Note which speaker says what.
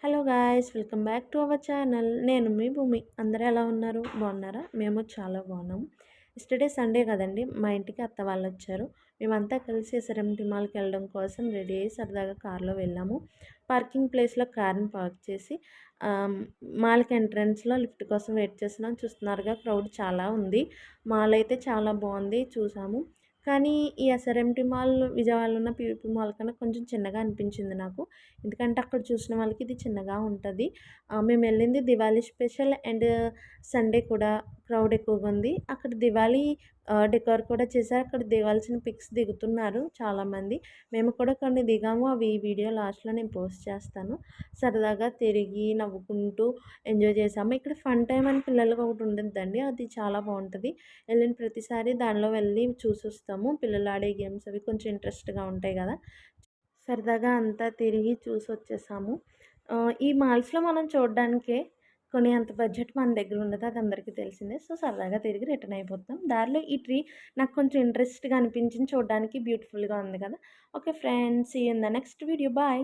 Speaker 1: Hello guys, welcome back to our channel. నేను మీ భూమి. అందరూ ఎలా ఉన్నారు? బాగున్నారా? మేము చాలా బాగున్నాం. ఎస్టర్డే సండే కదండి, మా ఇంటికి అత్త వాళ్ళు వచ్చారు. మేమంతా కలిసి ఎస్ఆర్ఎంటీ మాల్కి వెళ్ళడం కోసం రెడీ అయ్యి సరదాగా కార్లో వెళ్ళాము. పార్కింగ్ ప్లేస్లో కార్ని పార్క్ చేసి మాల్కి ఎంట్రన్స్లో లిఫ్ట్ కోసం వెయిట్ చేస్తున్నాం. చూస్తున్నారుగా, క్రౌడ్ చాలా ఉంది. మాల్ అయితే చాలా బాగుంది, చూసాము. కానీ ఈ ఎస్ఆర్ఎంటీ మాల్ విజయవాడలో ఉన్న పీవీపీ మాల్ కన్నా కొంచెం చిన్నగా అనిపించింది నాకు. ఎందుకంటే అక్కడ చూసిన వాళ్ళకి ఇది చిన్నగా ఉంటుంది. మేము వెళ్ళింది దివాళీ స్పెషల్ అండ్ సండే కూడా క్రౌడ్ ఎక్కువగా ఉంది. అక్కడ దివాళీ డెకార్ కూడా చేశారు. అక్కడ దిగాల్సిన పిక్స్ దిగుతున్నారు చాలామంది. మేము కూడా కొన్ని దిగాము. అవి వీడియో లాస్ట్లో నేను పోస్ట్ చేస్తాను. సరదాగా తిరిగి నవ్వుకుంటూ ఎంజాయ్ చేసాము. ఇక్కడ ఫన్ టైమ్ అని పిల్లలకి ఒకటి ఉంటుందండి, అది చాలా బాగుంటుంది. వెళ్ళిన ప్రతిసారి దానిలో వెళ్ళి చూసొస్తాము. పిల్లలు ఆడే గేమ్స్ అవి కొంచెం ఇంట్రెస్ట్గా ఉంటాయి కదా. సరదాగా అంతా తిరిగి చూసొచ్చేసాము. ఈ మాల్స్‌లో మనం చూడడానికే కొనేంత బడ్జెట్ మన దగ్గర ఉండదు. అది అందరికీ తెలిసిందే. సో, సరదాగా తిరిగి రిటర్న్ అయిపోతాం. దారిలో ఈ ట్రీ నాకు కొంచెం ఇంట్రెస్ట్‌గా అనిపించింది. చూడడానికి బ్యూటిఫుల్‌గా ఉంది కదా. Okay friends, see you in the next video. Bye.